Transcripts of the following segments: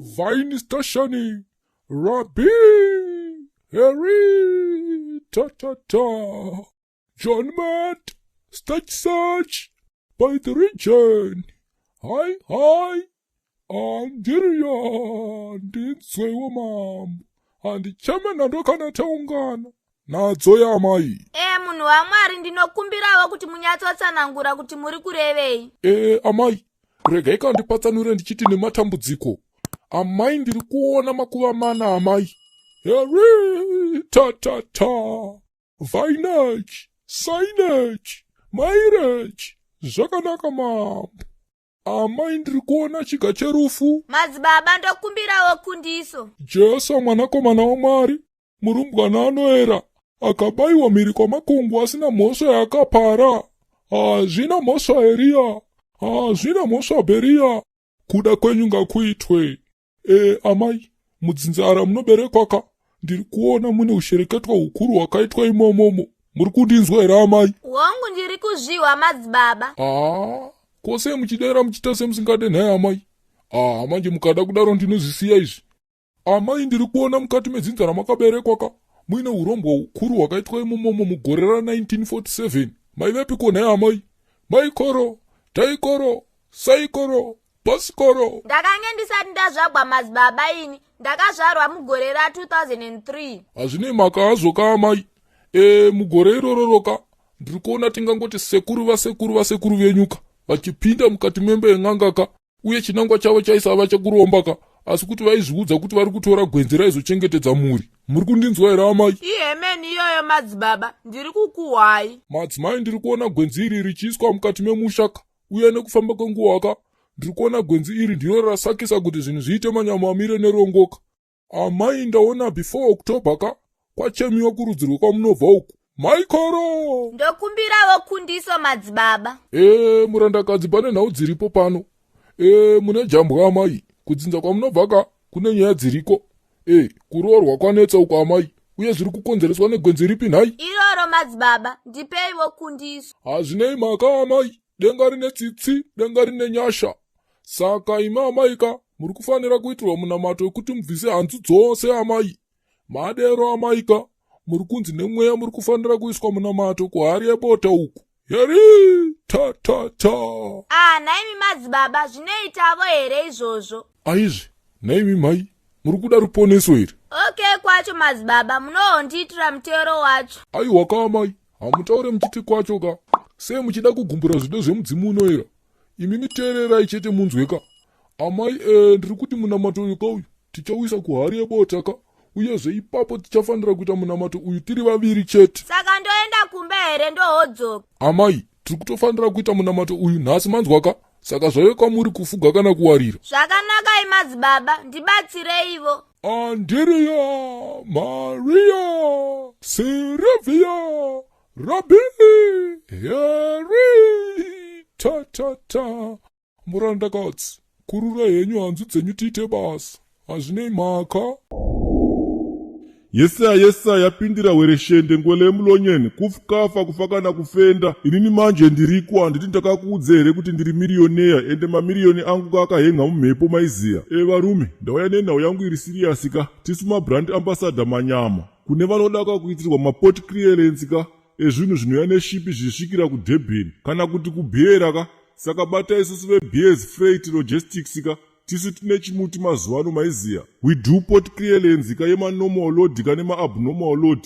Vine stationing. Rabbi. Harry. Ta-ta-ta. John Matt. Stage search. By the region. Hi. Andiriya. Ndinzwewo mam. Handicheme nandokana taungana. Nadzoya amai. Munhu waMwari ndinokumbirawo kuti munyatsotsanangura kuti muri kurevei. Amai. Regai kandipatsanure ndichiti nematambudziko. Amai ndiri kuona makuva mana amai. Harry, ta-ta-ta. Vinage, signage, marriage. Zvakanaka mambo. Amai ndiri kuona chiga cherufu. Madzibaba ndokumbirawo kundiso. Jesu mwanakomana waMwari, murumbwana anoera. Akabayiwa mhiri kwamakungu asina mhosva yakapara. Hazvina mhosva Eriya. Hazvina mhosva Beriya. Kuda kwenyu ngakuitwe. Amai, mudzinzara munoberekwaka. Ndiri kuona mune ushereketwa hukuru hwakaitwa imomomo. Muri kundinzwa here amai? Hongu ndiri kuzviwa madzibaba. Kose muchidera muchita semusingade nhaye amai. Manje mukada kudaro ndinozvisiya izvi. Amai ndiri kuona mukati medzinzara makaberekwaka. Muine urombwa hukuru hwakaitwa imomomo mugore ra1947. Maivepiko nhaye amai? Maikoro, taikoro, saikoro, pasikoro. Ndakange ndisati ndazvagwa madzibaba ini. Ndakazvarwa mugore ra2003. Hazvinei mhaka hazvoka amai. Mugore irororoka. Ndiri kuona tingangoti sekuru venyuka. Vachipinda mukati membe yen'angaka. Uye chinangwa chavo chaisava chekurombaka. Asi kuti vaizviudza kuti vari kutora gwenzi raizochengetedza mhuri. Muri kundinzwa here amai? Ihemeni iyoyo madzibaba. Ndiri kukuhwai. Madzimai ndiri kuona gwenzi iri richiiswa mukati memushaka. Uye nekufamba kwenguwaka. Ndiri kuona gwenzi iri ndiro rasakisa kuti zvinhu zviite manyama amire nerongoka. Amai ndaona before October ka. Kwachemiwa kurudzi rwekwamunobva uku. Maikoro! Ndokumbirawo kundiso madzibaba. Murandakadzi pane nhau dziripo pano. Mune jambwa amai. Kudzinza kwamunobva ka kune nyaya dziriko. Kuroorwa kwanetsa uko amai. Uye zviri kukonzereswa negwenzi ripi nhai? Iroro madzibaba, ndipeiwo kundiso. Hazvinei mhaka amai. Denga rine tsitsi, denga rine nyasha. Saka imi amaika, muri kufanira kuitirwa munamato wekuti mubvise hanzu dzose amai. Madero amaika, muri kunzi nemweya muri kufanira kuiswa munamato kuhari YeBota uku. Heri, ta-ta-ta. Naimi madzibaba, zvinoitavo here izvozvo? Aizvi, naimi mai, muri kuda ruponeso here? Okay kwacho madzibaba, munohondiitira mutero wacho. Aiwa ka amai, hamutaure muchiti kwacho ka. Sei muchida kugumbura zvido zvemudzimu unoera? Imi miteererai chete munzweka. Amai, ndiri kuti munamato uyu kauyu tichauisa kuhari YeBota ka. Uyezve ipapo tichafanira kuita munamato uyu tiri vaviri chete. Saka ndoenda kumbe here ndohodzoka. Amai, tiri kutofanira kuita munamato uyu nhasi manzwaka. Saka zvave kwamuri kufuga kana kuwarira. Zvakanaka madzibaba, ndibatsireivo. Andiriya, Maria, Silvia, Rabbi, Harry, ta-ta-ta. Murandakadzi, kurura henyu hanzu dzenyu tiite basa. Hazvinei mhaka. Yesaya yapindira wereshende ngwele emulonyeni kufukafa kufakana kufenda. Inini manje ndirikwa nditi ndakakuudza here kuti ndiri milioneya ende mamiriyoni angu kakahenga mumhepo maiziya. Varume, ndauya nenhau yangu iri siriyasi ka. Tisu mabrand ambassador manyama. Kune vanoda kuitirwa maport clearance ka. Zvinhu zvinouya neshipi zvisvikira kuDurban kana kuti kuBeera ka. Saka bata isusu veBS Freight Logistics ka. Tisu tine chimuti mazuwano maiziya. We do port clearance ka yema-normal load ka nema-abnormal load.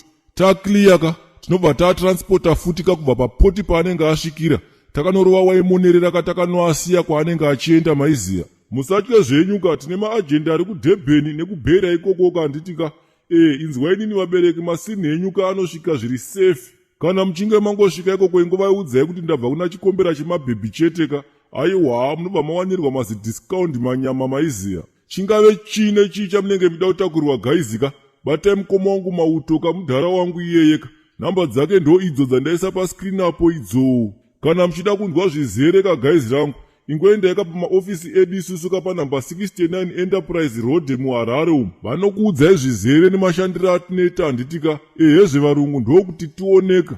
Clear ka. Tinobva transporta futi ka kubva papoti paanenge asvikira. Takanorova waimonerera ka takanoasiya kwaanenge achienda maiziya. Musatye zvenyu ka tine maagenda ari kuDurban nekuBeera ikoko ka nditi ka. Inzwai nini vabereki masini henyu ka anosvika zviri safe. Kana muchinge mangosvika ikoko ingovaiudzai kuti ndabva kuna chikombera chemabhebhi chete ka. Aiwa, munobva mawanirwa mazidiscount manyama maiziya. Chingave chine chicha munenge muda kutakurirwa gaizika. Batai mukoma wangu mautoka mudhara wangu iyeyeka. Namba dzake ndo idzo dzandaisa pascreen apo idzo. Kana muchida kunzwa zvizere ka gaizi rangu, ingoendai ka pamaofisi edu isusu ka panamba 69 Enterprise Road muHarare umu. Vanokuudzai zvizere nemashandiro atinoita handitika. Hezve varungu ndokuti tioneka.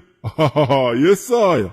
Yesaya.